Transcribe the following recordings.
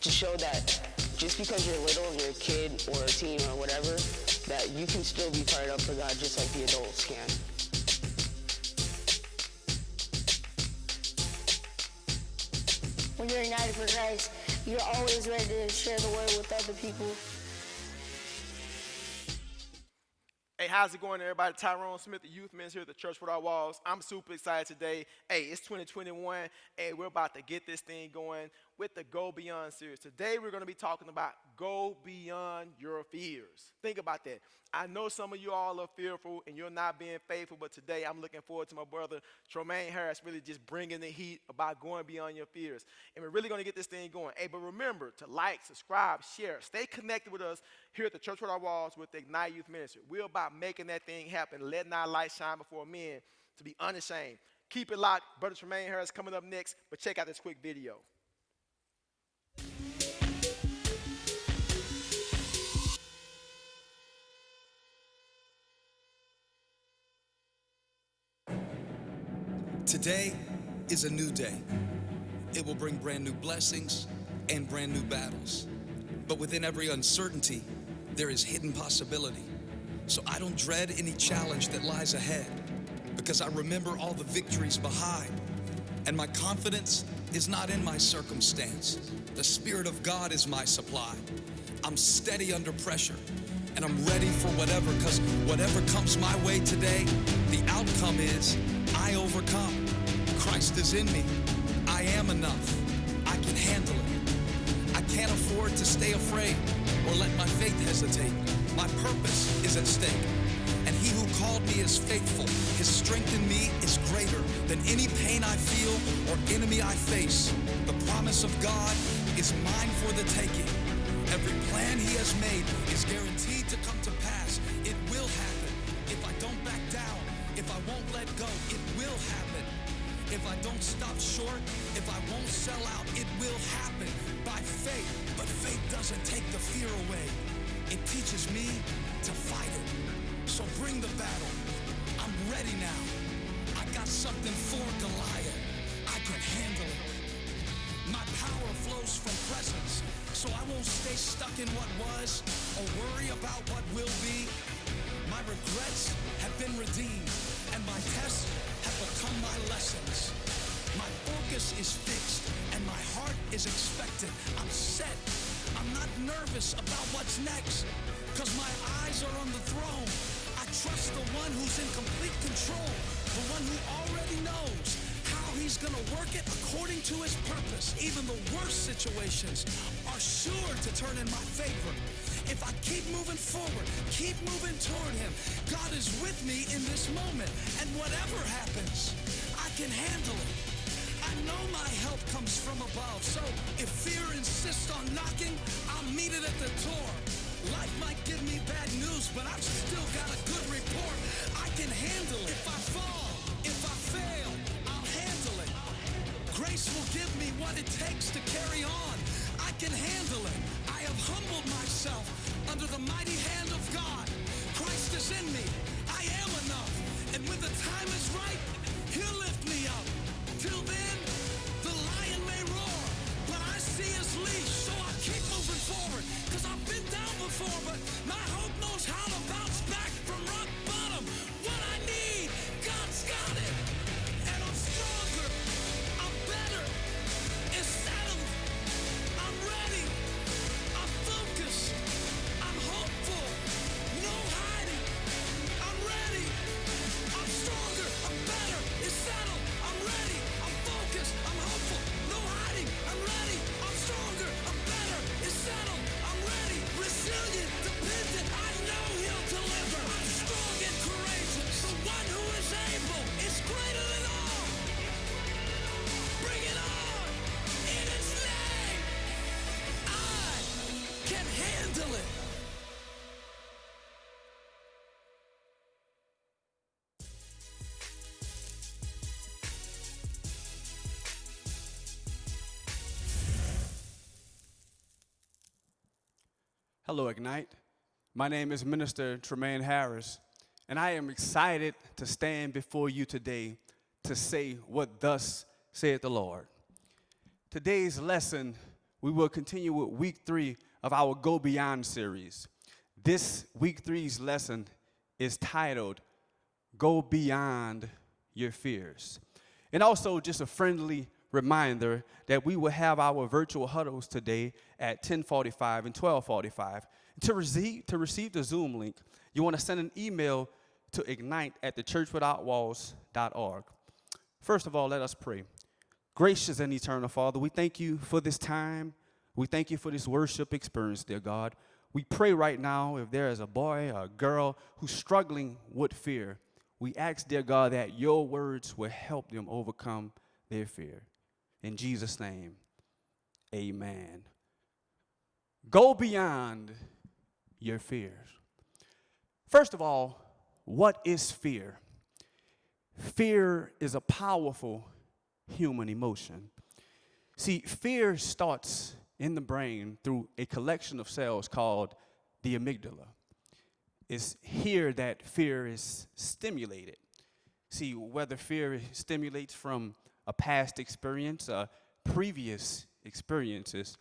to show that just because you're little and you're a kid or a teen or whatever, that you can still be fired up for God just like the adults can. When you're united for Christ, you're always ready to share the word with other people. Hey, how's it going, everybody? Tyrone Smith, the youth minister here at the Church Without Walls. I'm super excited today. Hey, it's 2021. Hey, we're about to get this thing going with the Go Beyond series. Today, we're going to be talking about go beyond your fears. Think about that. I know some of you all are fearful and you're not being faithful, but today I'm looking forward to my brother Tromane Harris really just bringing the heat about going beyond your fears. And we're really going to get this thing going. Hey, but remember to like, subscribe, share. Stay connected with us here at the Church Without Walls with the Ignite Youth Ministry. We're about making that thing happen, letting our light shine before men to be unashamed. Keep it locked. Brother Tromane Harris coming up next, but check out this quick video. Today is a new day. It will bring brand new blessings and brand new battles. But within every uncertainty, there is hidden possibility. So I don't dread any challenge that lies ahead because I remember all the victories behind. And my confidence is not in my circumstance. The Spirit of God is my supply. I'm steady under pressure and I'm ready for whatever, because whatever comes my way today, the outcome is I overcome. Christ is in me. I am enough. I can handle it. I can't afford to stay afraid or let my faith hesitate. My purpose is at stake. And he who called me is faithful. His strength in me is greater than any pain I feel or enemy I face. The promise of God is mine for the taking. Every plan he has made is guaranteed to come to pass. It will happen. If I don't back down, if I won't let go, it will happen. If I don't stop short, if I won't sell out, it will happen by faith. But faith doesn't take the fear away. It teaches me to fight it. So bring the battle. I'm ready now. I got something for Goliath. I can handle it. My power flows from presence, so I won't stay stuck in what was or worry about what will be. My regrets have been redeemed, and my tests have become my lessons. My focus is fixed, and my heart is expectant. I'm set. I'm not nervous about what's next, because my eyes are on the throne. I trust the one who's in complete control, the one who already knows how he's gonna work it according to his purpose. Even the worst situations are sure to turn in my favor. If I keep moving forward, keep moving toward him, God is with me in this moment. And whatever happens, I can handle it. I know my help comes from above. So if fear insists on knocking, I'll meet it at the door. Life might give me bad news, but I've still got a good report. I can handle it. If I fall, if I fail, I'll handle it. Grace will give me what it takes to carry on. I can handle it. I have humbled myself under the mighty hand of God. Christ is in me. I am enough. And when the time is right, he'll lift me up. Till then, the lion may roar, but I see his leash, so I keep moving forward. Cause I've been down before, but my hope knows how to bounce back from rock bottom. What I need, God's got it. And I'm stronger, I'm better, it's settled. I'm ready, I'm focused, I'm hopeful, no hiding. I'm ready, I'm stronger, I'm better, it's settled. I'm ready, I'm focused, I'm hopeful, no hiding. I'm ready, I'm stronger, I'm better, it's settled. I'm ready, resilient, dependent, I know he'll deliver. I'm strong and courageous, the one who is able is greater than all. Bring it on, in his name, I can handle it. Hello, Ignite. My name is Minister Tromane Harris, and I am excited to stand before you today to say what thus saith the Lord. Today's lesson we will continue with week 3 of our Go Beyond series. This week 3's lesson is titled, Go Beyond Your Fears. And also just a friendly reminder that we will have our virtual huddles today at 10:45 and 12:45. To receive the Zoom link, you want to send an email to ignite@thechurchwithoutwalls.org. First of all, let us pray. Gracious and eternal Father, we thank you for this time. We thank you for this worship experience, dear God. We pray right now if there is a boy or a girl who's struggling with fear, we ask, dear God, that your words will help them overcome their fear. In Jesus' name, amen. Go beyond your fears. First of all, what is fear? Fear is a powerful human emotion. See, fear starts in the brain through a collection of cells called the amygdala. It's here that fear is stimulated. See, whether fear stimulates from a past experience or previous experiences,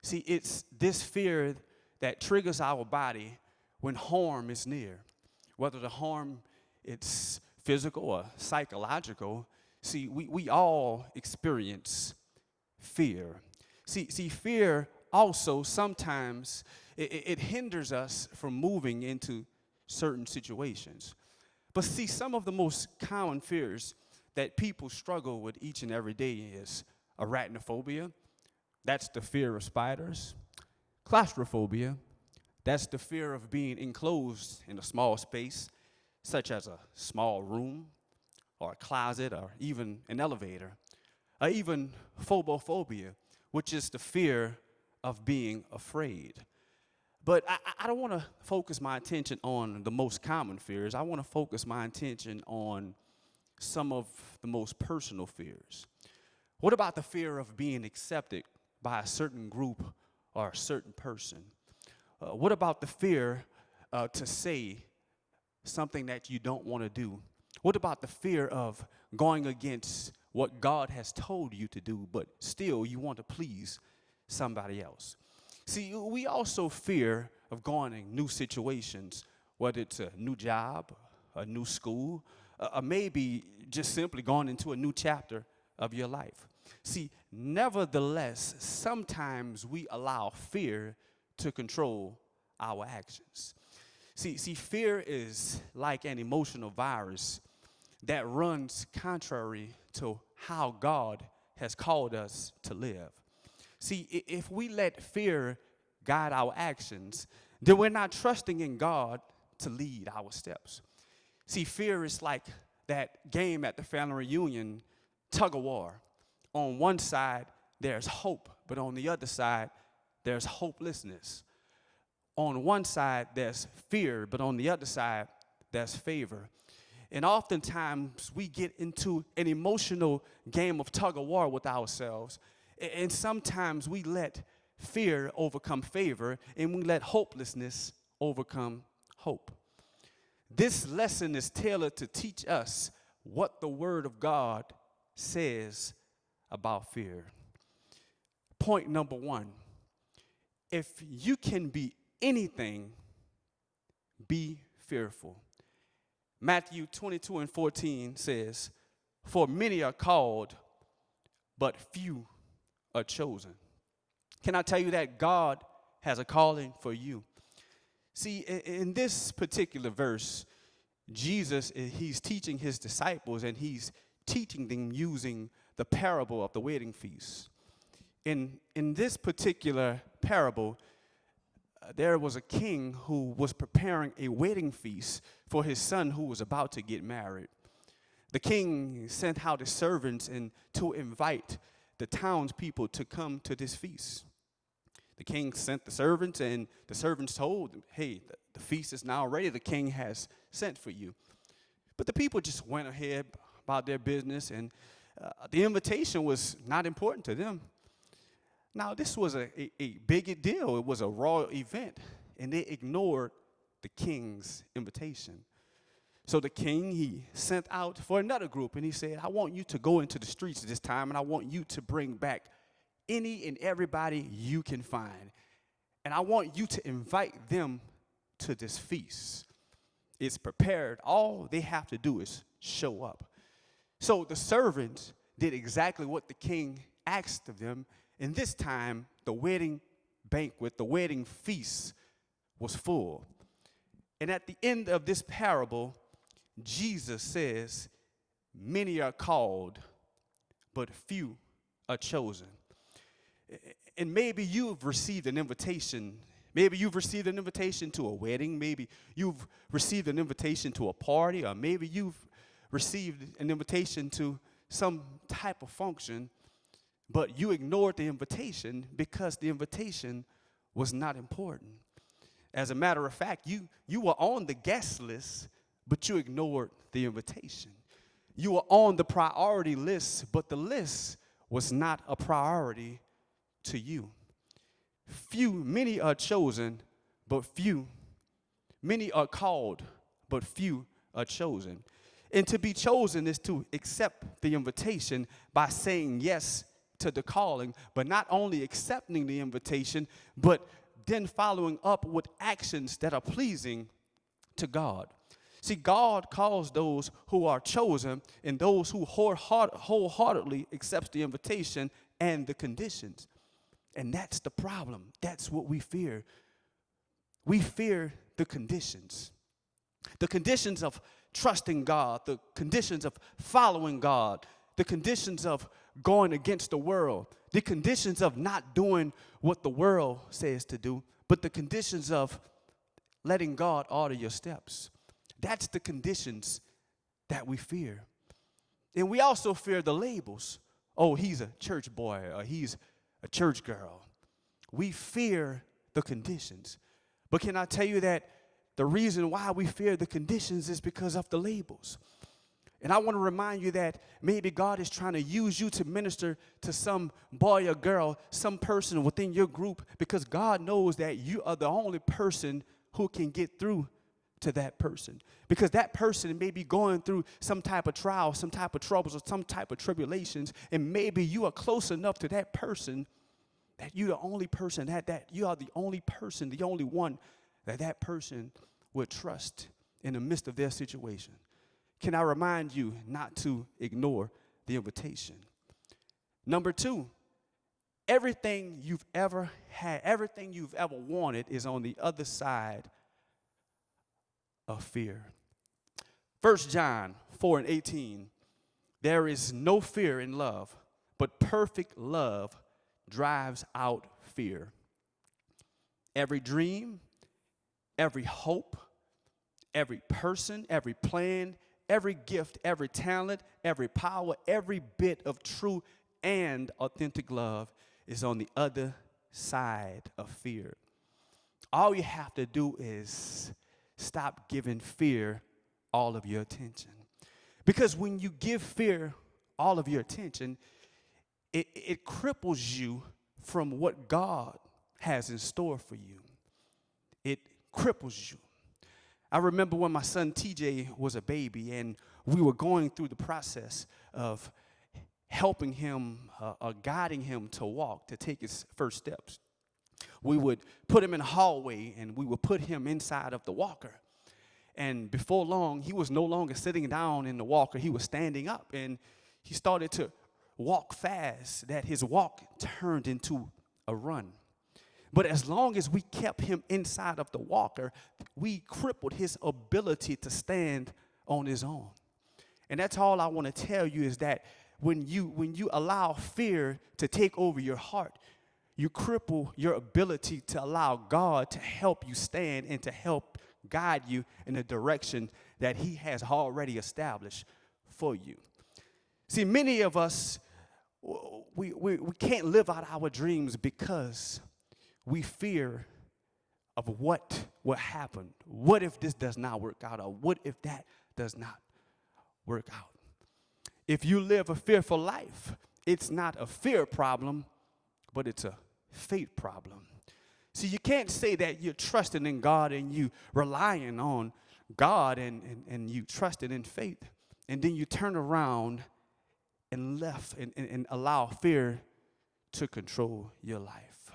see, it's this fear that triggers our body when harm is near. Whether the harm it's physical or psychological, see, we all experience fear. See, fear also sometimes it hinders us from moving into certain situations. But see, some of the most common fears that people struggle with each and every day is arachnophobia. That's the fear of spiders. Claustrophobia. That's the fear of being enclosed in a small space, such as a small room or a closet or even an elevator. Or even phobophobia, which is the fear of being afraid. But I don't want to focus my attention on the most common fears. I want to focus my attention on some of the most personal fears. What about the fear of being accepted by a certain group or a certain person? What about the fear to say something that you don't want to do? What about the fear of going against what God has told you to do, but still you want to please somebody else? See, we also fear of going in new situations, whether it's a new job, a new school, or maybe just simply going into a new chapter of your life. See, nevertheless, sometimes we allow fear to control our actions. See, fear is like an emotional virus that runs contrary to how God has called us to live. See, if we let fear guide our actions, then we're not trusting in God to lead our steps. See, fear is like that game at the family reunion, tug of war. On one side, there's hope, but on the other side, there's hopelessness. On one side, there's fear, but on the other side, there's favor. And oftentimes, we get into an emotional game of tug of war with ourselves. And sometimes we let fear overcome favor, and we let hopelessness overcome hope. This lesson is tailored to teach us what the Word of God says about fear. Point number 1, if you can be anything, be fearful. Matthew 22:14 says, "For many are called, but few are chosen." Can I tell you that God has a calling for you? See, in this particular verse, Jesus, he's teaching his disciples, and he's teaching them using the parable of the wedding feast. In this particular parable, there was a king who was preparing a wedding feast for his son who was about to get married. The king sent out his servants and to invite the townspeople to come to this feast. The king sent the servants, and the servants told them, "Hey, the feast is now ready. The king has sent for you." But the people just went ahead about their business, and the invitation was not important to them. Now, this was a big deal. It was a royal event, and they ignored the king's invitation. So the king, he sent out for another group, and he said, "I want you to go into the streets this time, and I want you to bring back any and everybody you can find. And I want you to invite them to this feast. It's prepared. All they have to do is show up. So the servants did exactly what the king asked of them. And this time, the wedding banquet, the wedding feast was full. And at the end of this parable, Jesus says, many are called, but few are chosen. And maybe you've received an invitation. Maybe you've received an invitation to a wedding. Maybe you've received an invitation to a party. Or maybe you've received an invitation to some type of function, but you ignored the invitation because the invitation was not important. As a matter of fact, you were on the guest list, but you ignored the invitation. You were on the priority list, but the list was not a priority to you. Many are chosen, but few. Many are called, but few are chosen. And to be chosen is to accept the invitation by saying yes to the calling, but not only accepting the invitation, but then following up with actions that are pleasing to God. See, God calls those who are chosen and those who wholeheartedly accepts the invitation and the conditions. And that's the problem. That's what we fear. We fear the conditions. The conditions of trusting God, the conditions of following God, the conditions of going against the world, the conditions of not doing what the world says to do, but the conditions of letting God order your steps. That's the conditions that we fear. And we also fear the labels. Oh, he's a church boy, or he's a church girl. We fear the conditions. But can I tell you that the reason why we fear the conditions is because of the labels? And I want to remind you that maybe God is trying to use you to minister to some boy or girl, some person within your group, because God knows that you are the only person who can get through to that person. Because that person may be going through some type of trial, some type of troubles, or some type of tribulations, and maybe you are close enough to that person that you're the only person, that you are the only person, the only one that person would trust in the midst of their situation. Can I remind you not to ignore the invitation? Number 2, everything you've ever had, everything you've ever wanted is on the other side of fear. 1 John 4:18, there is no fear in love, but perfect love drives out fear. Every dream, every hope, every person, every plan, every gift, every talent, every power, every bit of true and authentic love is on the other side of fear. All you have to do is stop giving fear all of your attention. Because when you give fear all of your attention, it cripples you from what God has in store for you. It cripples you. I remember when my son TJ was a baby and we were going through the process of helping him, guiding him to walk, to take his first steps. We would put him in a hallway and we would put him inside of the walker. And before long, he was no longer sitting down in the walker. He was standing up and he started to walk fast, that his walk turned into a run. But as long as we kept him inside of the walker, we crippled his ability to stand on his own. And that's all I want to tell you is that when you allow fear to take over your heart, you cripple your ability to allow God to help you stand and to help guide you in the direction that he has already established for you. See, many of us, we can't live out our dreams because we fear of what will happen. What if this does not work out? Or what if that does not work out? If you live a fearful life, it's not a fear problem, but it's a faith problem. See, you can't say that you're trusting in God and you relying on God and you trusting in faith, and then you turn around and allow fear to control your life.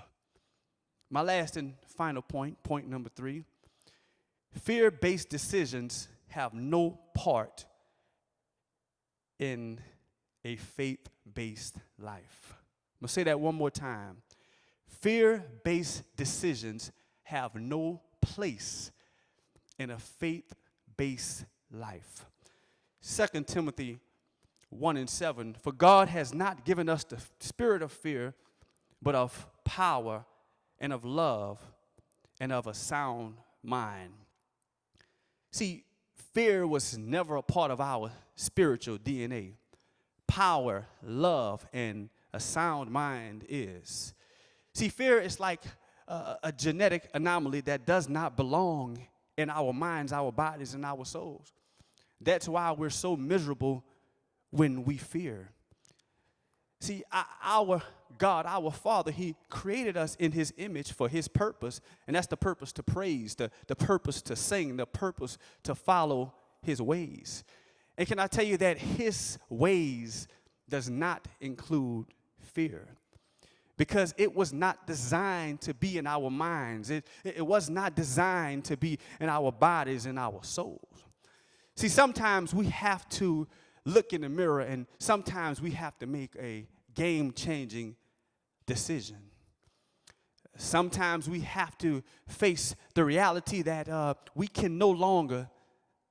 My last and final point, point number 3, fear-based decisions have no part in a faith-based life. I'm going to say that one more time. Fear-based decisions have no place in a faith-based life. 2 Timothy 1:7, for God has not given us the spirit of fear, but of power and of love and of a sound mind. See, fear was never a part of our spiritual DNA. Power, love, and a sound mind is. See, fear is like a genetic anomaly that does not belong in our minds, our bodies, and our souls. That's why we're so miserable when we fear. See, our God, our Father, He created us in His image for His purpose, and that's the purpose to praise, the purpose to sing, the purpose to follow His ways. And can I tell you that His ways does not include fear? Because it was not designed to be in our minds. It was not designed to be in our bodies and our souls. See, sometimes we have to look in the mirror, and sometimes we have to make a game-changing decision. Sometimes we have to face the reality that we can no longer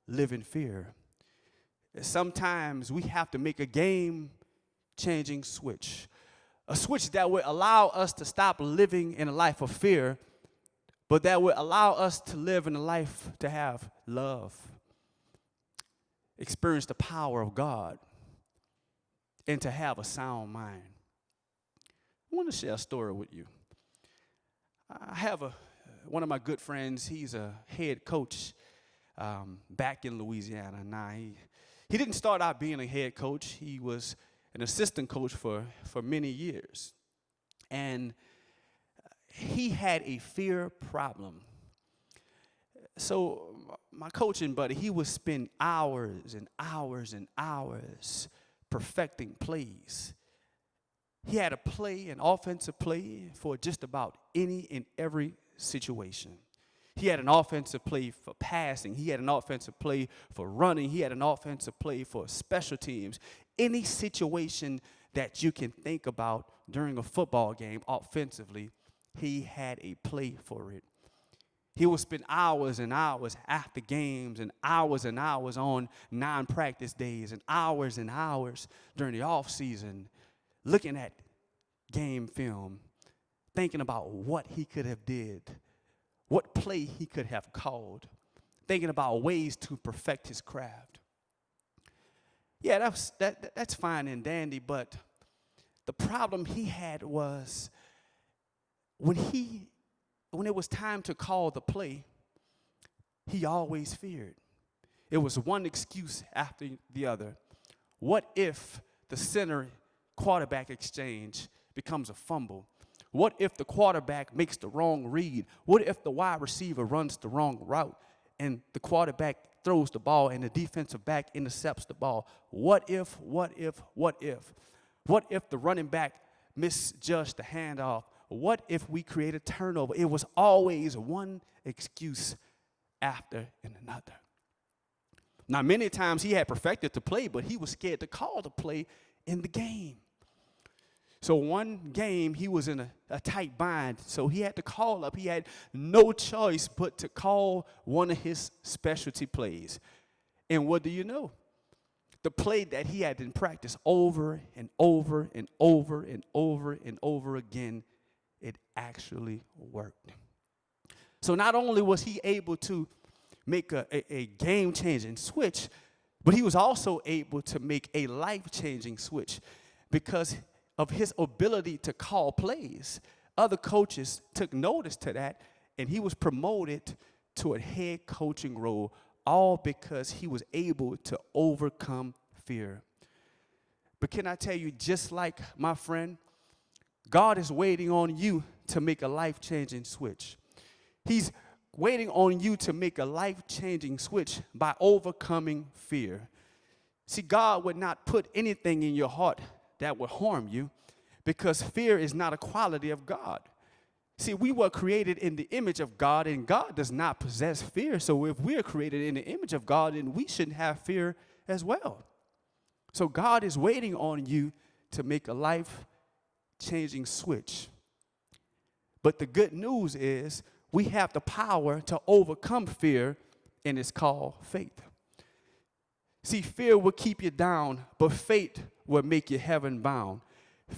live in fear. Sometimes we have to make a game-changing switch. A switch that would allow us to stop living in a life of fear, but that would allow us to live in a life to have love, experience the power of God, and to have a sound mind. I want to share a story with you. I have one of my good friends. He's a head coach back in Louisiana. Now, he didn't start out being a head coach. He was an assistant coach for many years. And he had a fear problem. So my coaching buddy, he would spend hours and hours and hours perfecting plays. He had an offensive play for just about any and every situation. He had an offensive play for passing. He had an offensive play for running. He had an offensive play for special teams. Any situation that you can think about during a football game offensively, he had a play for it. He would spend hours and hours after games and hours on non-practice days and hours during the off season looking at game film, thinking about what he could have did, what play he could have called, thinking about ways to perfect his craft. Yeah, that's fine and dandy, but the problem he had was when it was time to call the play, he always feared. It was one excuse after the other. What if the center quarterback exchange becomes a fumble? What if the quarterback makes the wrong read? What if the wide receiver runs the wrong route and the quarterback throws the ball and the defensive back intercepts the ball? What if? What if the running back misjudged the handoff? What if we create a turnover? It was always one excuse after another. Now, many times he had perfected the play, but he was scared to call the play in the game. So one game, he was in a tight bind, so he had to call up. He had no choice but to call one of his specialty plays. And what do you know? The play that he had in practice over and over and over and over and over again, it actually worked. So not only was he able to make a game-changing switch, but he was also able to make a life-changing switch because of his ability to call plays. Other coaches took notice to that, and he was promoted to a head coaching role, all because he was able to overcome fear. But can I tell you, just like my friend, God is waiting on you to make a life-changing switch. He's waiting on you to make a life-changing switch by overcoming fear. See, God would not put anything in your heart that would harm you, because fear is not a quality of God. See, we were created in the image of God, and God does not possess fear. So if we are created in the image of God, then we shouldn't have fear as well. So God is waiting on you to make a life-changing switch. But the good news is we have the power to overcome fear, and it's called faith. See, fear will keep you down, but faith will make you heaven bound.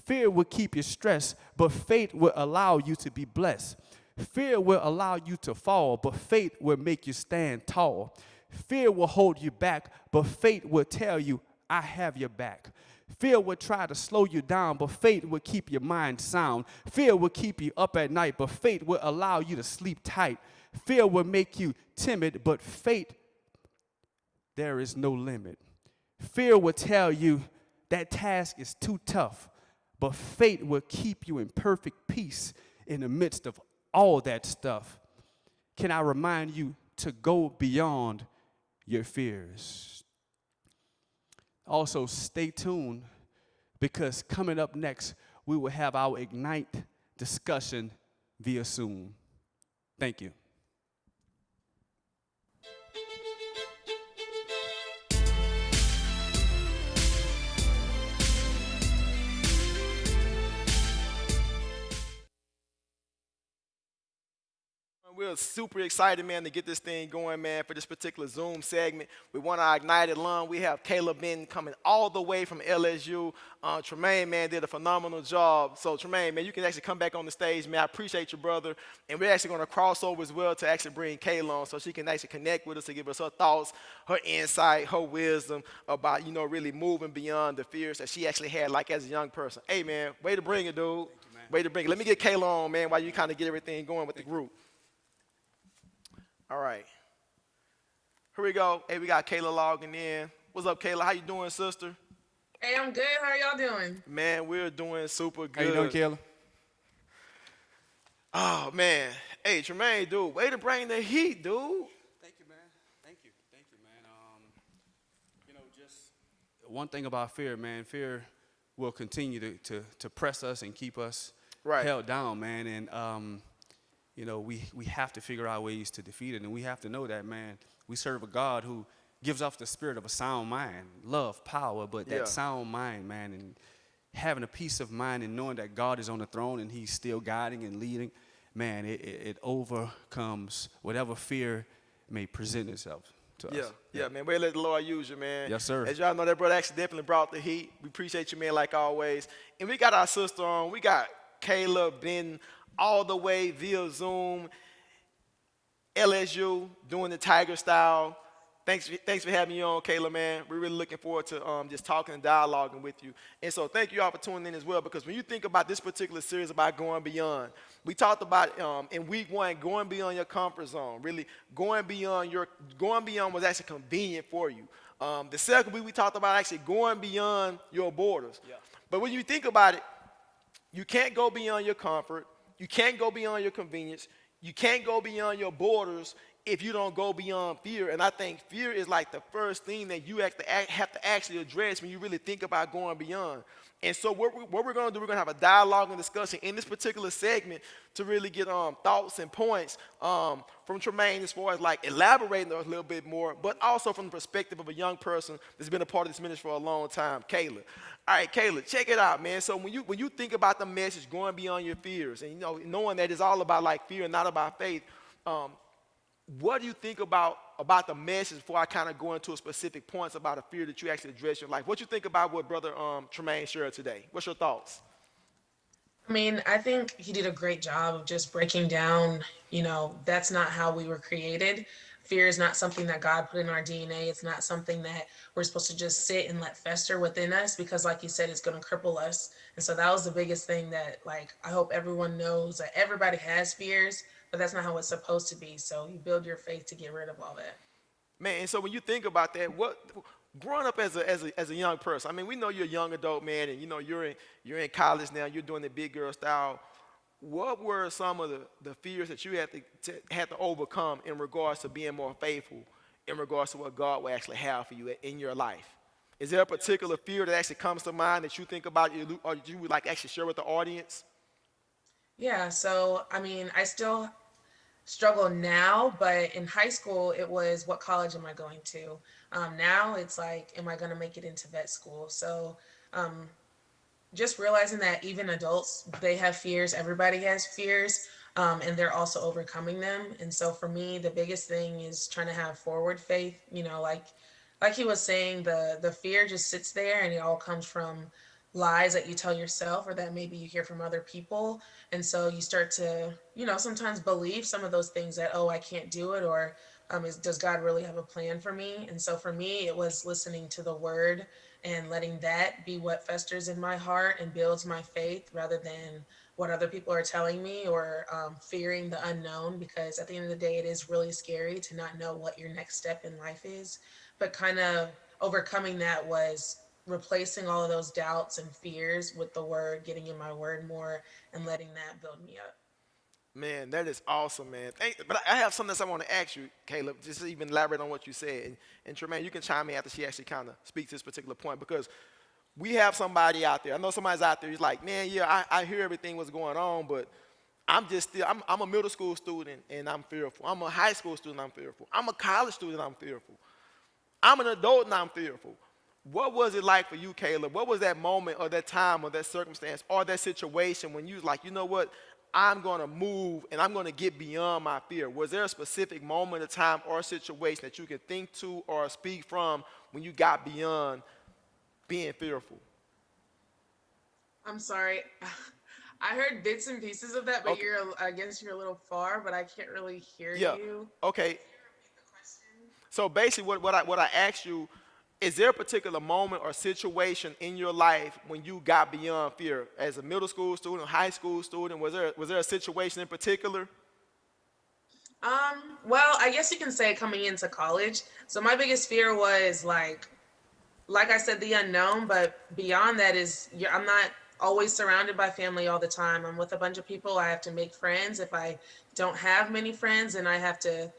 Fear will keep you stressed, but faith will allow you to be blessed. Fear will allow you to fall, but faith will make you stand tall. Fear will hold you back, but faith will tell you, I have your back. Fear will try to slow you down, but faith will keep your mind sound. Fear will keep you up at night, but faith will allow you to sleep tight. Fear will make you timid, but faith, there is no limit. Fear will tell you that task is too tough, but faith will keep you in perfect peace in the midst of all that stuff. Can I remind you to go beyond your fears? Also, stay tuned, because coming up next, we will have our Ignite discussion via Zoom. Thank you. We're super excited, man, to get this thing going, man, for this particular Zoom segment. We want our Ignited alum. We have Caleb Ben coming all the way from LSU. Tromane, man, did a phenomenal job. So, Tromane, man, you can actually come back on the stage, man. I appreciate you, brother. And we're actually going to cross over as well to actually bring Kayla on so she can actually connect with us to give us her thoughts, her insight, her wisdom about, really moving beyond the fears that she actually had, like, as a young person. Hey, man, way to bring it, dude. Thank you, man. Way to bring it. Let me get Kayla on, man, while you kind of get everything going with the group. All right. Here we go. Hey, we got Kayla logging in. What's up, Kayla? How you doing, sister? Hey, I'm good. How are y'all doing? Man, we're doing super good. How you doing, Kayla? Oh, man. Hey, Tromane, dude, way to bring the heat, dude. Thank you, man. Thank you, man. Just one thing about fear, man. Fear will continue to press us and keep us held down, man. And we have to figure out ways to defeat it, and we have to know that, man, we serve a God who gives off the spirit of a sound mind, love, power, but that sound mind, man, and having a peace of mind and knowing that God is on the throne and he's still guiding and leading, man, it overcomes whatever fear may present itself to us. Yeah, man. Way to let the Lord use you, man. Yes, sir. As y'all know, that brother actually definitely brought the heat. We appreciate you, man, like always. And we got our sister on. We got Kayla Ben all the way via Zoom, LSU, doing the Tiger style. Thanks for having you on, Kayla, man. We're really looking forward to just talking and dialoguing with you. And so thank you all for tuning in as well, because when you think about this particular series about going beyond, we talked about in week 1, going beyond your comfort zone, really going beyond was actually convenient for you. The second week we talked about actually going beyond your borders. Yeah. But when you think about it, you can't go beyond your comfort. You can't go beyond your convenience. You can't go beyond your borders if you don't go beyond fear. And I think fear is like the first thing that you have to actually address when you really think about going beyond. And so what we're going to do, we're going to have a dialogue and discussion in this particular segment to really get thoughts and points from Tromane as far as like elaborating a little bit more, but also from the perspective of a young person that's been a part of this ministry for a long time, Kayla. All right, Kayla, check it out, man. So when you think about the message, going beyond your fears, and knowing that it's all about like fear and not about faith, what do you think about the message before I kind of go into specific points about a fear that you actually address in your life? What you think about what Brother Tromane shared today? What's your thoughts? I mean, I think he did a great job of just breaking down, that's not how we were created. Fear is not something that God put in our DNA. It's not something that we're supposed to just sit and let fester within us because, like you said, it's going to cripple us. And so that was the biggest thing that, I hope everyone knows that everybody has fears, but that's not how it's supposed to be. So you build your faith to get rid of all that. Man, and so when you think about that, growing up as a young person, I mean, we know you're a young adult, man, and you're in college now, you're doing the big girl style. What were some of the fears that you had to overcome in regards to being more faithful, in regards to what God will actually have for you in your life? Is there a particular fear that actually comes to mind that you think about or you would like actually share with the audience? Yeah, so I mean, I still struggle now, but in high school, it was what college am I going to? Now it's like, am I going to make it into vet school? So um, just realizing that even adults, they have fears. Everybody has fears, and they're also overcoming them. And so for me, the biggest thing is trying to have forward faith. Like he was saying, the fear just sits there, and it all comes from lies that you tell yourself or that maybe you hear from other people. And so you start to, sometimes believe some of those things that, oh, I can't do it, or does God really have a plan for me? And so for me, it was listening to the word and letting that be what festers in my heart and builds my faith rather than what other people are telling me, or fearing the unknown, because at the end of the day, it is really scary to not know what your next step in life is. But kind of overcoming that was replacing all of those doubts and fears with the word, getting in my word more, and letting that build me up. Man, that is awesome, man. But I have something else I want to ask you, Caleb, just to even elaborate on what you said. And Tromane, you can chime in after she actually kind of speaks to this particular point, because we have somebody out there. I know somebody's out there. He's like, man, yeah, I hear everything what's going on, but I'm a middle school student and I'm fearful. I'm a high school student, I'm fearful. I'm a college student, I'm fearful. I'm an adult and I'm fearful. What was it like for you, Caleb? What was that moment or that time or that circumstance or that situation when you was like, you know what, I'm going to move and I'm going to get beyond my fear? Was there a specific moment, a time, or a situation that you can think to or speak from when you got beyond being fearful? I'm sorry. I heard bits and pieces of that, but Okay. I guess you're a little far, but I can't really hear Yeah. you. Okay. So basically, what I asked you, is there a particular moment or situation in your life when you got beyond fear? As a middle school student, high school student, was there a situation in particular? Well, I guess you can say coming into college. So my biggest fear was like I said, the unknown, but beyond that is I'm not always surrounded by family all the time. I'm with a bunch of people. I have to make friends. If I don't have many friends, then I have to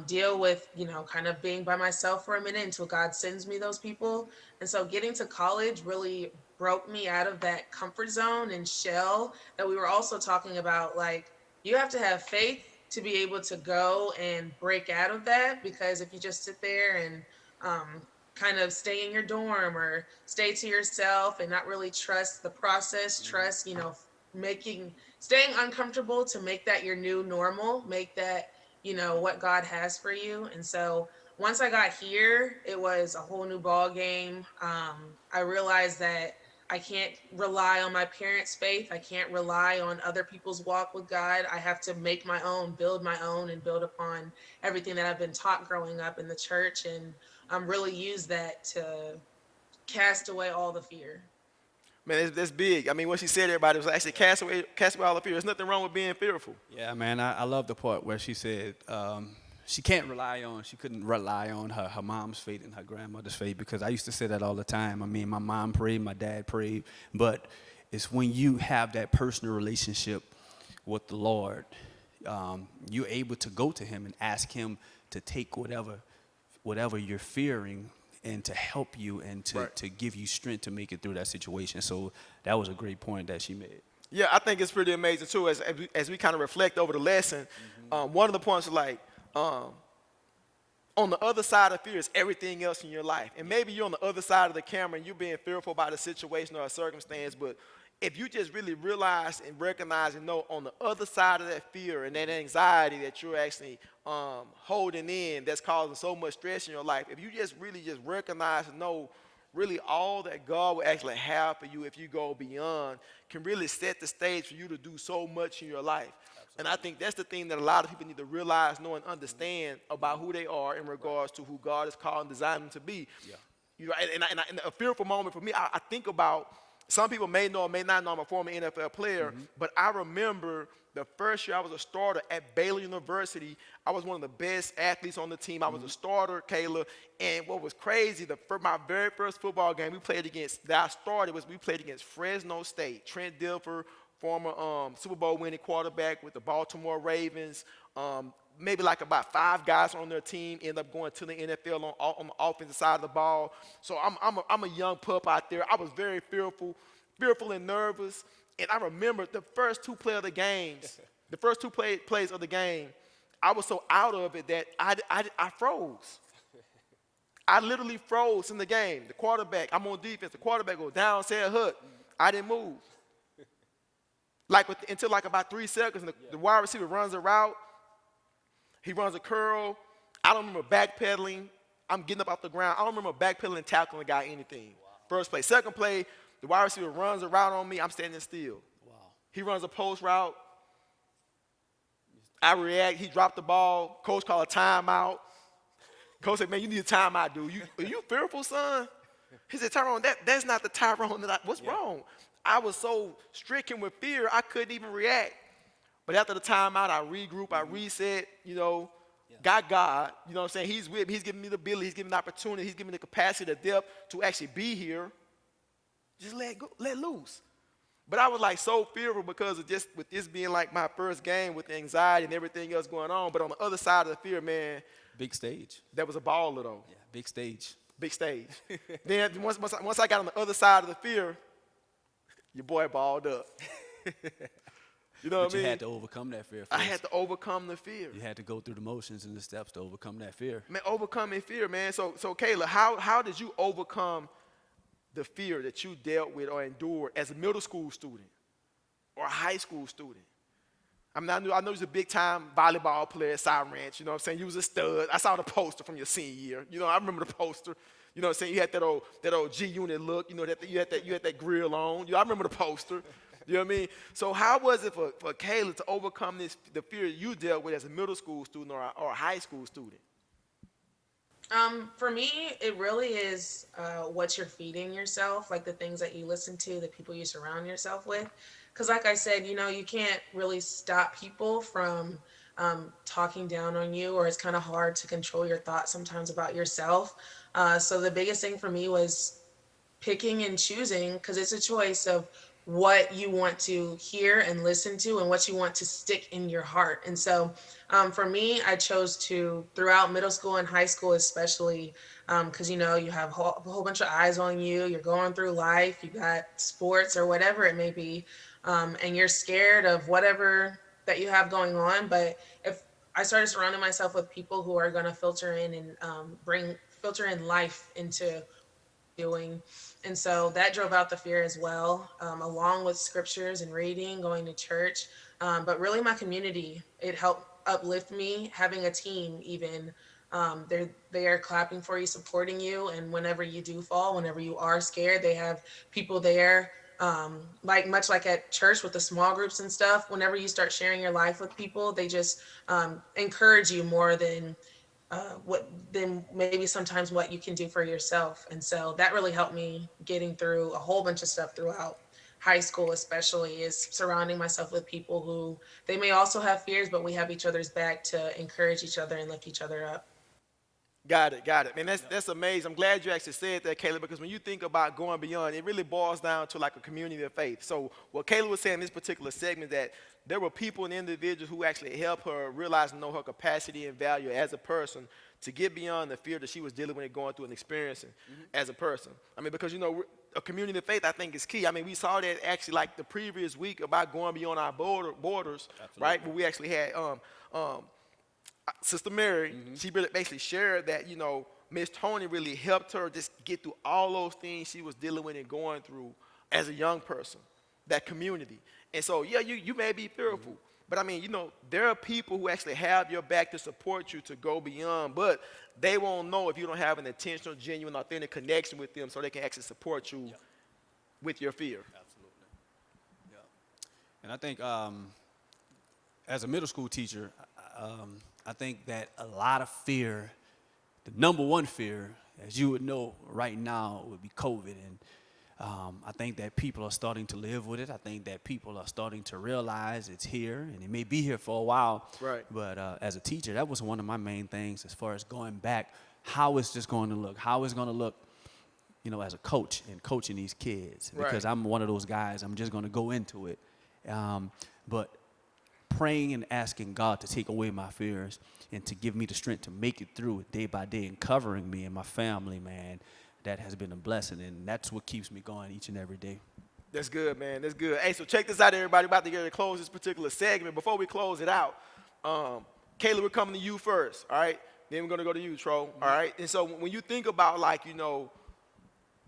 deal with, kind of being by myself for a minute until God sends me those people. And so getting to college really broke me out of that comfort zone and shell that we were also talking about. Like, you have to have faith to be able to go and break out of that, because if you just sit there and kind of stay in your dorm or stay to yourself and not really trust the process, trust, staying uncomfortable to make that your new normal, make that, what God has for you. And so once I got here, it was a whole new ball game. I realized that I can't rely on my parents' faith. I can't rely on other people's walk with God. I have to make my own, build my own, and build upon everything that I've been taught growing up in the church, and really use that to cast away all the fear. Man, that's big. I mean, what she said, everybody, was actually cast away all the fear. There's nothing wrong with being fearful. Yeah, man, I love the part where she said she couldn't rely on her mom's faith and her grandmother's faith, because I used to say that all the time. I mean, my mom prayed, my dad prayed, but it's when you have that personal relationship with the Lord, you're able to go to him and ask him to take whatever you're fearing and to help you and to give you strength to make it through that situation. So that was a great point that she made. Yeah, I think it's pretty amazing too. As we kind of reflect over the lesson, one of the points is like, on the other side of fear is everything else in your life. And maybe you're on the other side of the camera and you're being fearful about a situation or a circumstance, but if you just really realize and recognize and know on the other side of that fear and that anxiety that you're actually holding in, that's causing so much stress in your life, if you just really just recognize and know really all that God will actually have for you if you go beyond, can really set the stage for you to do so much in your life. And I think that's the thing that a lot of people need to realize, know, and understand about who they are in regards to who God has called and designed them to be. Yeah. You know, and a fearful moment for me, I think about, some people may know or may not know I'm a former NFL player, but I remember the first year I was a starter at Baylor University. I was one of the best athletes on the team. I was a starter, Kayla. And what was crazy, my very first football game we played against Fresno State. Trent Dilfer, former Super Bowl winning quarterback with the Baltimore Ravens. maybe like about 5 guys on their team end up going to the NFL on the offensive side of the ball. So I'm a young pup out there. I was very fearful and nervous. And I remember the first 2 plays of the games, the first 2 plays of the game, I was so out of it that I froze. I literally froze in the game. The quarterback, I'm on defense. The quarterback goes down, said hut. I didn't move. Until like about 3 seconds, and the wide receiver runs a route. He runs a curl. I don't remember backpedaling. I'm getting up off the ground. I don't remember backpedaling, tackling the guy, anything. Wow. First play. Second play, the wide receiver runs a route on me. I'm standing still. Wow. He runs a post route. I react. He dropped the ball. Coach called a timeout. Coach said, man, you need a timeout, dude. Are you fearful, son? He said, Tyrone, that's not the Tyrone what's wrong? I was so stricken with fear, I couldn't even react. But after the timeout, I regroup, I reset, got God, you know what I'm saying? He's with me, he's giving me the ability, he's giving me the opportunity, he's giving me the capacity, the depth to actually be here. Just let loose. But I was like so fearful because of just with this being like my first game with the anxiety and everything else going on. But on the other side of the fear, man. Big stage. That was a baller though. Yeah, big stage. Big stage. Then once I got on the other side of the fear, your boy balled up. You know what I mean? You had to overcome that fear. I had to overcome the fear. You had to go through the motions and the steps to overcome that fear. Man, overcoming fear, man. So Kayla, how did you overcome the fear that you dealt with or endured as a middle school student or a high school student? I mean, I know you was a big-time volleyball player at Cy Ranch. You know what I'm saying? You was a stud. I saw the poster from your senior year. You know, I remember the poster. You know what I'm saying? You had that old G-Unit look. You know, you had that grill on. I remember the poster. You know what I mean? So how was it for Kayla to overcome the fear you dealt with as a middle school student or a high school student? For me, it really is what you're feeding yourself, like the things that you listen to, the people you surround yourself with. Because like I said, you can't really stop people from talking down on you, or it's kind of hard to control your thoughts sometimes about yourself. So the biggest thing for me was picking and choosing, because it's a choice of what you want to hear and listen to and what you want to stick in your heart. And so for me, I chose to, throughout middle school and high school especially, because you have a whole bunch of eyes on you, you're going through life, you got sports or whatever it may be, and you're scared of whatever that you have going on. But if I started surrounding myself with people who are going to filter in and filter in life into doing. And so that drove out the fear as well, along with scriptures and reading, going to church. But really my community, it helped uplift me, having a team even. They are clapping for you, supporting you. And whenever you do fall, whenever you are scared, they have people there, much like at church with the small groups and stuff. Whenever you start sharing your life with people, they just encourage you more than maybe sometimes what you can do for yourself. And so that really helped me getting through a whole bunch of stuff throughout high school, especially, is surrounding myself with people who they may also have fears, but we have each other's back to encourage each other and lift each other up. Got it. Man, that's amazing. I'm glad you actually said that, Kayla, because when you think about going beyond, it really boils down to like a community of faith. So what Kayla was saying in this particular segment, that there were people and individuals who actually helped her realize and know her capacity and value as a person to get beyond the fear that she was dealing with and going through and experiencing as a person. I mean, because, a community of faith, I think, is key. I mean, we saw that actually like the previous week about going beyond our borders, Absolutely. Right? Where we actually had Sister Mary, she basically shared that, Miss Tony really helped her just get through all those things she was dealing with and going through as a young person, that community. And so, yeah, you may be fearful, but I mean, there are people who actually have your back to support you to go beyond, but they won't know if you don't have an intentional, genuine, authentic connection with them so they can actually support you with your fear. Absolutely. Yeah. And I think as a middle school teacher, I think that a lot of fear, the number one fear, as you would know right now, would be COVID. And I think that people are starting to live with it. I think that people are starting to realize it's here, and it may be here for a while. Right. But as a teacher, that was one of my main things as far as going back, how it's just going to look, how it's going to look, as a coach and coaching these kids. Because I'm one of those guys, I'm just going to go into it. But praying and asking God to take away my fears and to give me the strength to make it through it day by day and covering me and my family, man. That has been a blessing, and that's what keeps me going each and every day. That's good, man. That's good. Hey, so check this out, everybody. We're about to get ready to close this particular segment. Before we close it out, Kayla, we're coming to you first, all right? Then we're going to go to you, Tro, all right? And so when you think about, like, you know,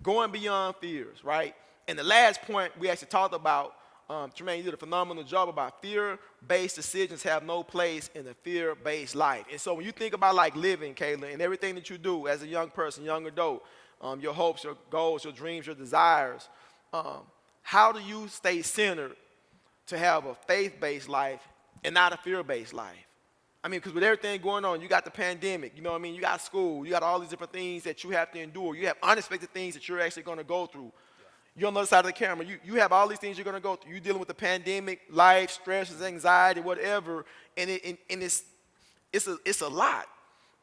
going beyond fears, right? And the last point we actually talked about, Tromane, you did a phenomenal job about fear-based decisions have no place in a fear-based life. And so when you think about, like, living, Kayla, and everything that you do as a young person, young adult, your hopes, your goals, your dreams, your desires, how do you stay centered to have a faith-based life and not a fear-based life? I mean, because with everything going on, you got the pandemic, you know what I mean? You got school, you got all these different things that you have to endure. You have unexpected things that you're actually going to go through. You're on the other side of the camera. You have all these things you're going to go through. You're dealing with the pandemic, life, stresses, anxiety, whatever, and it's a lot.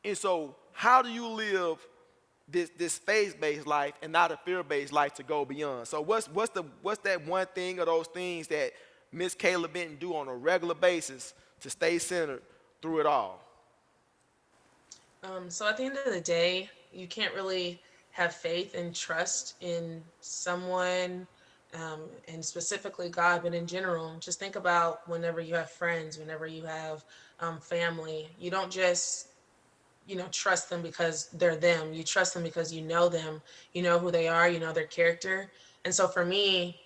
And so how do you live this faith-based life and not a fear-based life to go beyond? So what's that one thing or those things that Miss Kayla Benton do on a regular basis to stay centered through it all? So at the end of the day, you can't really have faith and trust in someone, and specifically God, but in general, just think about whenever you have friends, whenever you have family, you don't just trust them because they're them. You trust them because you know them, you know who they are, you know their character. And so for me,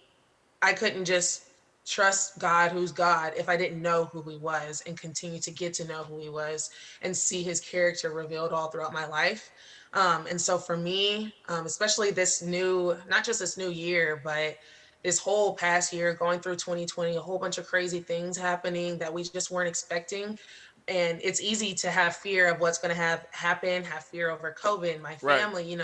I couldn't just trust God, who's God, if I didn't know who he was and continue to get to know who he was and see his character revealed all throughout my life. And so for me, especially this new, not just this new year, but this whole past year, going through 2020, a whole bunch of crazy things happening that we just weren't expecting. And it's easy to have fear of what's going to happen, have fear over COVID, my Right. family,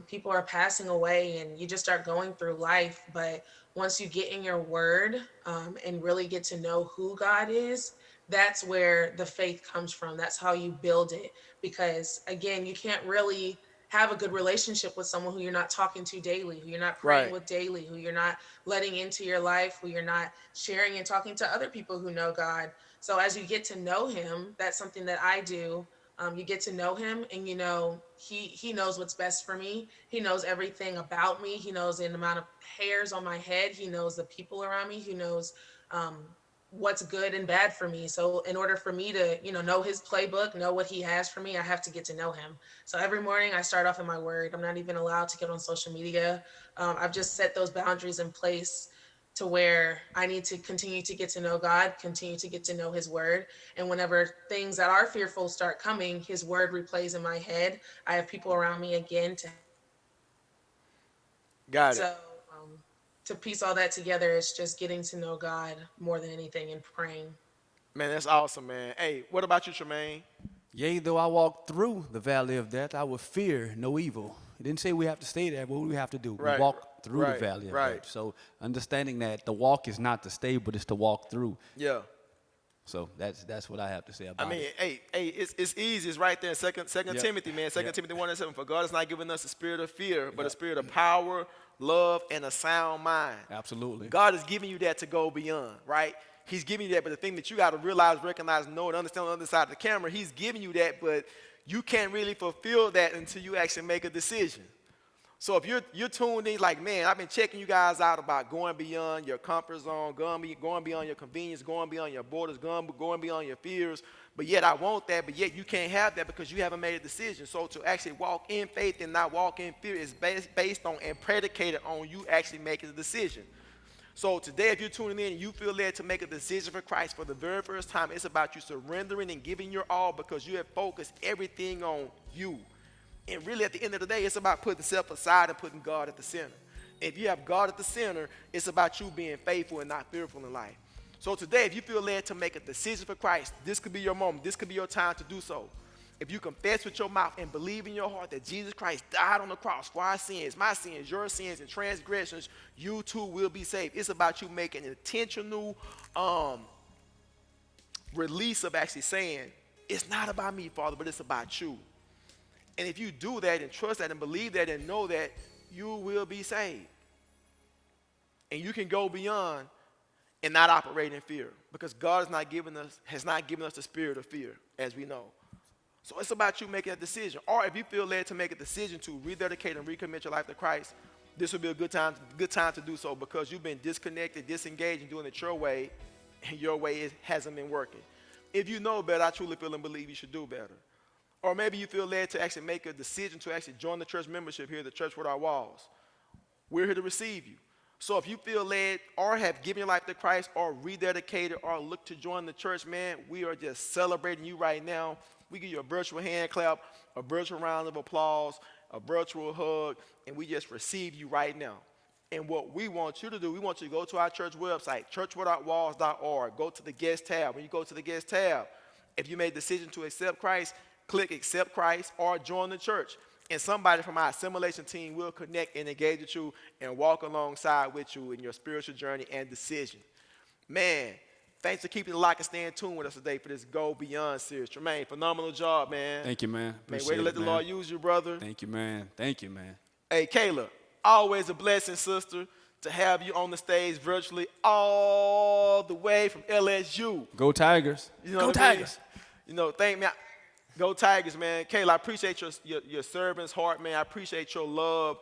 people are passing away and you just start going through life. But once you get in your word, and really get to know who God is, that's where the faith comes from. That's how you build it. Because again, you can't really have a good relationship with someone who you're not talking to daily, who you're not praying Right. with daily, who you're not letting into your life, who you're not sharing and talking to other people who know God. So as you get to know him, that's something that I do. You get to know him, and he knows what's best for me. He knows everything about me. He knows the amount of hairs on my head. He knows the people around me. He knows what's good and bad for me. So in order for me to know his playbook, know what he has for me, I have to get to know him. So every morning I start off in my word. I'm not even allowed to get on social media. I've just set those boundaries in place to where I need to continue to get to know God, continue to get to know his word. And whenever things that are fearful start coming, his word replays in my head. I have people around me again Got it. so to piece all that together, it's just getting to know God more than anything and praying. Man, that's awesome, man. Hey, what about you, Tromane? Yea, though I walk through the valley of death, I will fear no evil. It didn't say we have to stay there, but what do we have to do? Right, We walk through right, the valley of right. death. So understanding that the walk is not to stay, but it's to walk through. Yeah. So that's what I have to say about I mean, it. it's easy. It's right there. Second Yep. Timothy, man. Second Yep. Timothy 1:7. For God has not given us a spirit of fear, but a spirit of power, love, and a sound mind. Absolutely. God is giving you that to go beyond, right? He's giving you that, but the thing that you got to realize, recognize, know, and understand on the other side of the camera, he's giving you that, but you can't really fulfill that until you actually make a decision. So if you're tuned in, like, man, I've been checking you guys out about going beyond your comfort zone, going beyond your convenience, going beyond your borders, going beyond your fears, but yet I want that, but yet you can't have that because you haven't made a decision. So to actually walk in faith and not walk in fear is based on and predicated on you actually making a decision. So today, if you're tuning in and you feel led to make a decision for Christ for the very first time, it's about you surrendering and giving your all because you have focused everything on you. And really, at the end of the day, it's about putting self aside and putting God at the center. If you have God at the center, it's about you being faithful and not fearful in life. So today, if you feel led to make a decision for Christ, this could be your moment. This could be your time to do so. If you confess with your mouth and believe in your heart that Jesus Christ died on the cross for our sins, my sins, your sins, and transgressions, you too will be saved. It's about you making an intentional release of actually saying, it's not about me, Father, but it's about you. And if you do that and trust that and believe that and know that, you will be saved. And you can go beyond and not operate in fear, because God has not given us the spirit of fear, as we know. So it's about you making a decision. Or if you feel led to make a decision to rededicate and recommit your life to Christ, this would be a good time to do so, because you've been disconnected, disengaged, and doing it your way, and your way hasn't been working. If you know better, I truly feel and believe you should do better. Or maybe you feel led to actually make a decision to actually join the church membership here at the Church Without Walls. We're here to receive you. So if you feel led or have given your life to Christ or rededicated or look to join the church, man, we are just celebrating you right now. We give you a virtual hand clap, a virtual round of applause, a virtual hug, and we just receive you right now. And what we want you to do, we want you to go to our church website, churchwithoutwalls.org. Go to the guest tab. When you go to the guest tab, if you made a decision to accept Christ, click accept Christ or join the church. And somebody from our assimilation team will connect and engage with you and walk alongside with you in your spiritual journey and decision. Man, thanks for keeping the lock and staying tuned with us today for this Go Beyond series. Tromane, phenomenal job, man. Thank you, man. Man, way to let the Lord use you, brother. Thank you, man. Thank you, man. Hey, Kayla, always a blessing, sister, to have you on the stage virtually all the way from LSU. Go Tigers. You know Go what I mean? Tigers. You know, thank me. Go Tigers, man. Kayla, I appreciate your servant's heart, man. I appreciate your love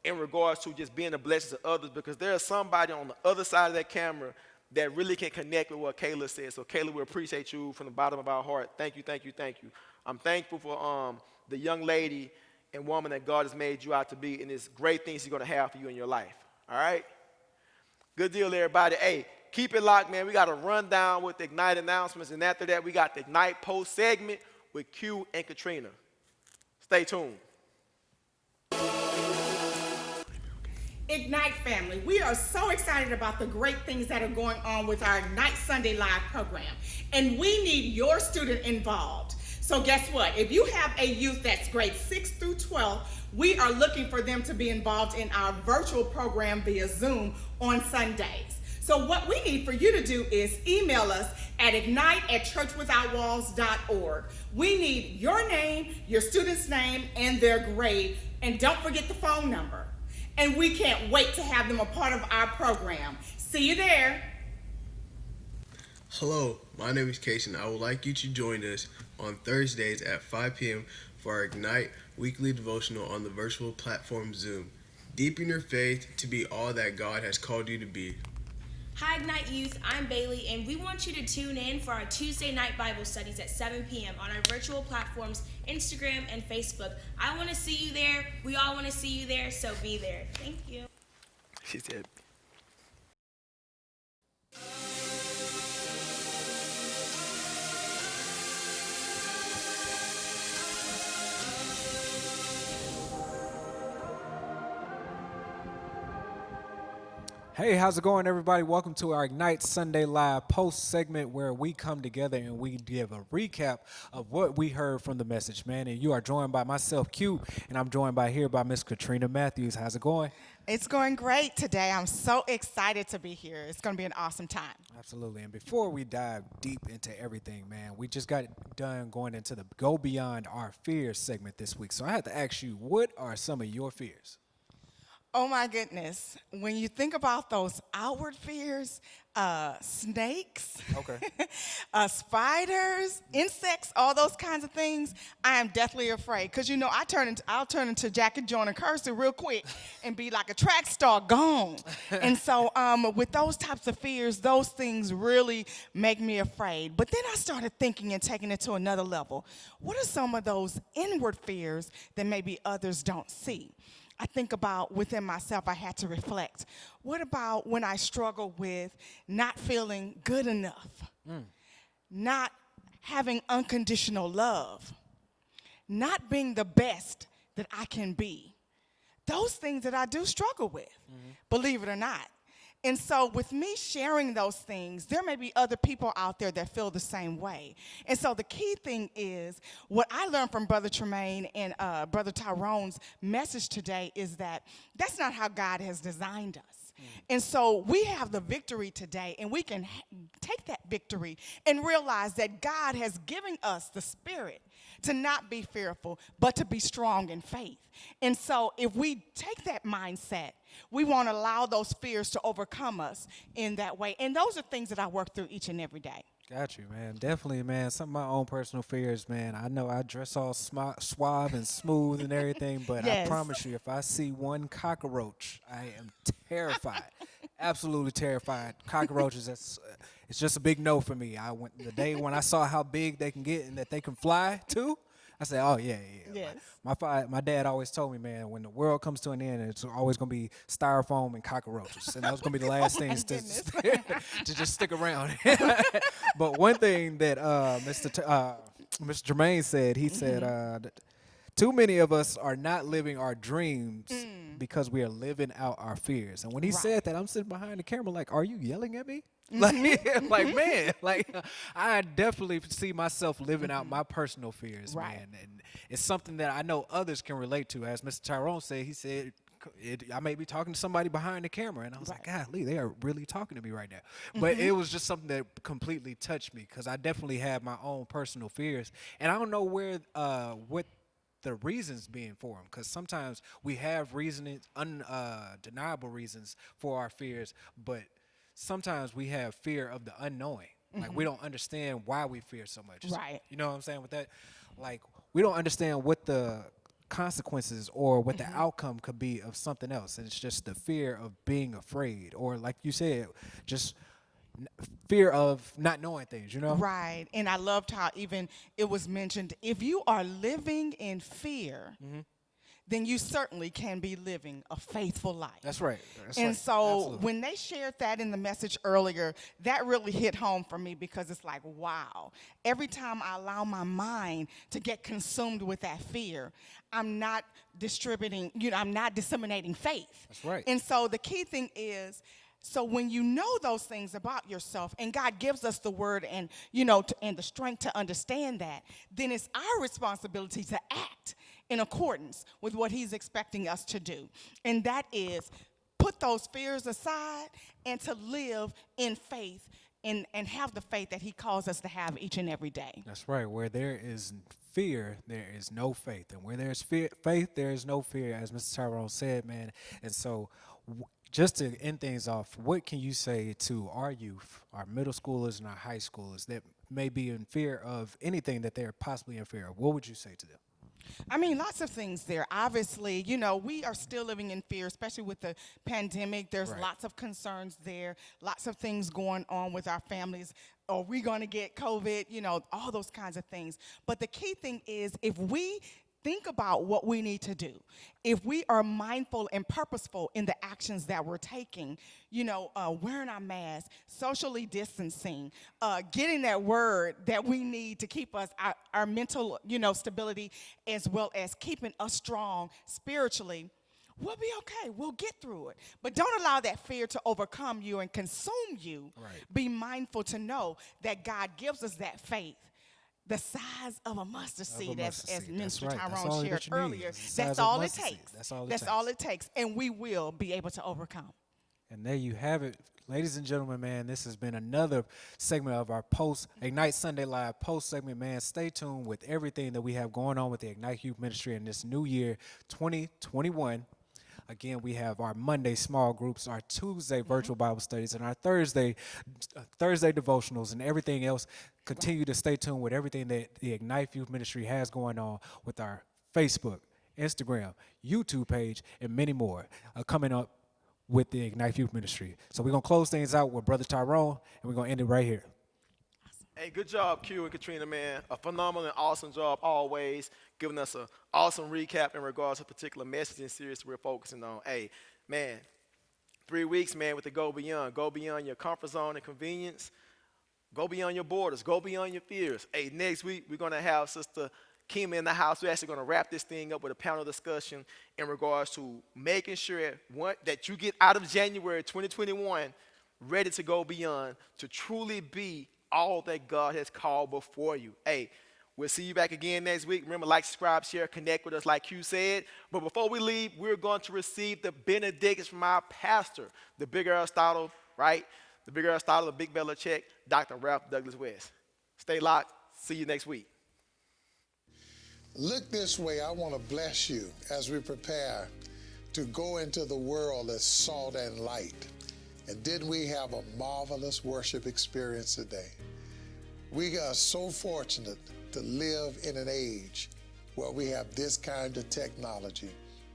in regards to just being a blessing to others, because there's somebody on the other side of that camera that really can connect with what Kayla said. So, Kayla, we appreciate you from the bottom of our heart. Thank you, thank you, thank you. I'm thankful for the young lady and woman that God has made you out to be, and it's great things He's going to have for you in your life. All right? Good deal, everybody. Hey, keep it locked, man. We got a rundown with the Ignite announcements, and after that, we got the Ignite post segment with Q and Katrina. Stay tuned. Ignite family, we are so excited about the great things that are going on with our Ignite Sunday Live program, and we need your student involved. So guess what? If you have a youth that's grade 6 through 12, we are looking for them to be involved in our virtual program via Zoom on Sundays. So what we need for you to do is email us at ignite@churchwithoutwalls.org. We need your name, your student's name, and their grade, and don't forget the phone number. And we can't wait to have them a part of our program. See you there. Hello, my name is Casey, and I would like you to join us on Thursdays at 5 p.m. for our Ignite weekly devotional on the virtual platform Zoom. Deepen your faith to be all that God has called you to be. Hi Ignite Youth, I'm Bailey, and we want you to tune in for our Tuesday night Bible studies at 7 p.m. on our virtual platforms, Instagram and Facebook. I want to see you there. We all want to see you there, so be there. Thank you. She said. Hey, how's it going, everybody? Welcome to our Ignite Sunday Live post segment where we come together and we give a recap of what we heard from the message, man. And you are joined by myself, Q, and I'm joined by Miss Katrina Matthews. How's it going? It's going great today. I'm so excited to be here. It's going to be an awesome time. Absolutely. And before we dive deep into everything, man, we just got done going into the Go Beyond Our Fears segment this week. So I had to ask you, what are some of your fears? Oh my goodness. When you think about those outward fears, snakes, Okay. spiders, insects, all those kinds of things, I am deathly afraid. Because, you know, I'll turn into Jackie Joyner Kersey real quick and be like a track star, gone. And so with those types of fears, those things really make me afraid. But then I started thinking and taking it to another level. What are some of those inward fears that maybe others don't see? I think about within myself, I had to reflect. What about when I struggle with not feeling good enough, not having unconditional love, not being the best that I can be? Those things that I do struggle with, believe it or not. And so with me sharing those things, there may be other people out there that feel the same way. And so the key thing is, what I learned from Brother Tromane and Brother Tyrone's message today is that that's not how God has designed us. And so we have the victory today, and we can take that victory and realize that God has given us the Spirit to not be fearful, but to be strong in faith. And so if we take that mindset, we won't allow those fears to overcome us in that way. And those are things that I work through each and every day. Got you, man. Definitely, man. Some of my own personal fears, man. I know I dress all suave and smooth and everything, but I Yes. promise you, if I see one cockroach, I am terrified. Absolutely terrified. Cockroaches, it's just a big no for me. The day when I saw how big they can get and that they can fly too, I said, oh, yeah. Yes. My dad always told me, man, when the world comes to an end, it's always going to be styrofoam and cockroaches. And those going to be the last things to just stick around. But one thing that Mr. Tromane said, he said, that too many of us are not living our dreams because we are living out our fears. And when he said that, I'm sitting behind the camera like, are you yelling at me? Like, man, I definitely see myself living out my personal fears, man. And it's something that I know others can relate to. As Mr. Tyrone said, he said, I may be talking to somebody behind the camera. And I was like, golly, they are really talking to me right now. But it was just something that completely touched me because I definitely have my own personal fears. And I don't know what the reasons being for them, because sometimes we have undeniable reasons for our fears, but sometimes we have fear of the unknowing. Like, we don't understand why we fear so much. Right. You know what I'm saying with that? Like, we don't understand what the consequences or what the outcome could be of something else. And it's just the fear of being afraid, or like you said, just fear of not knowing things, you know? Right. And I loved how even it was mentioned, if you are living in fear, then you certainly can be living a faithful life. That's right. And so when they shared that in the message earlier, that really hit home for me because it's like, wow, every time I allow my mind to get consumed with that fear, I'm not I'm not disseminating faith. That's right. And so the key thing is, so when you know those things about yourself, and God gives us the word and, and the strength to understand that, then it's our responsibility to act in accordance with what he's expecting us to do. And that is put those fears aside and to live in faith and have the faith that he calls us to have each and every day. That's right. Where there is fear, there is no faith. And where there's faith, there is no fear, as Mr. Tyrone said, man. And so just to end things off, what can you say to our youth, our middle schoolers and our high schoolers that may be in fear of anything that they're possibly in fear of? What would you say to them? I mean, lots of things there. Obviously, we are still living in fear, especially with the pandemic. There's lots of concerns there, lots of things going on with our families. Are we going to get COVID? All those kinds of things. But the key thing is, if we think about what we need to do, if we are mindful and purposeful in the actions that we're taking, wearing our masks, socially distancing, getting that word that we need to keep us, our mental, stability, as well as keeping us strong spiritually, we'll be okay. We'll get through it. But don't allow that fear to overcome you and consume you. Right. Be mindful to know that God gives us that faith, the size of a mustard seed, as Minister Tyrone shared earlier. That's all it takes. That's all it takes. And we will be able to overcome. And there you have it. Ladies and gentlemen, man, this has been another segment of our Ignite Sunday Live post segment, man. Stay tuned with everything that we have going on with the Ignite Youth Ministry in this new year, 2021. Again, we have our Monday small groups, our Tuesday virtual Bible studies, and our Thursday devotionals, and everything else. Continue to stay tuned with everything that the Ignite Youth Ministry has going on with our Facebook, Instagram, YouTube page, and many more coming up with the Ignite Youth Ministry. So we're going to close things out with Brother Tyrone, and we're going to end it right here. Hey, good job, Q and Katrina, man. A phenomenal and awesome job always, giving us an awesome recap in regards to a particular message and series we're focusing on. Hey, man, 3 weeks, man, with the Go Beyond. Go beyond your comfort zone and convenience. Go beyond your borders. Go beyond your fears. Hey, next week, we're going to have Sister Kim in the house. We're actually going to wrap this thing up with a panel discussion in regards to making sure that you get out of January 2021 ready to go beyond, to truly be all that God has called before you. Hey, we'll see you back again next week. Remember, like, subscribe, share, connect with us like Q said. But before we leave, we're going to receive the benedictions from our pastor, the big Aristotle, right? The big Aristotle, the big Belichick, Dr. Ralph Douglas West. Stay locked. See you next week. Look this way, I want to bless you as we prepare to go into the world as salt and light. And didn't we have a marvelous worship experience today? We are so fortunate to live in an age where we have this kind of technology,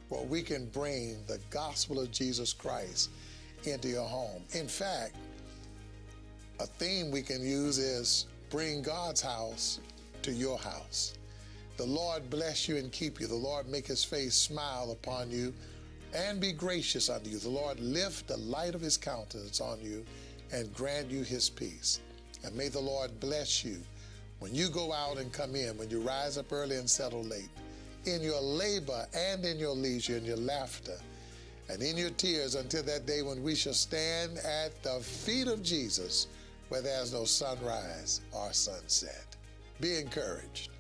where we can bring the gospel of Jesus Christ into your home. In fact, a theme we can use is bring God's house to your house. The Lord bless you and keep you. The Lord make his face smile upon you and be gracious unto you. The Lord lift the light of his countenance on you and grant you his peace. And may the Lord bless you when you go out and come in, when you rise up early and settle late, in your labor and in your leisure, in your laughter and in your tears, until that day when we shall stand at the feet of Jesus, where there's no sunrise or sunset. Be encouraged.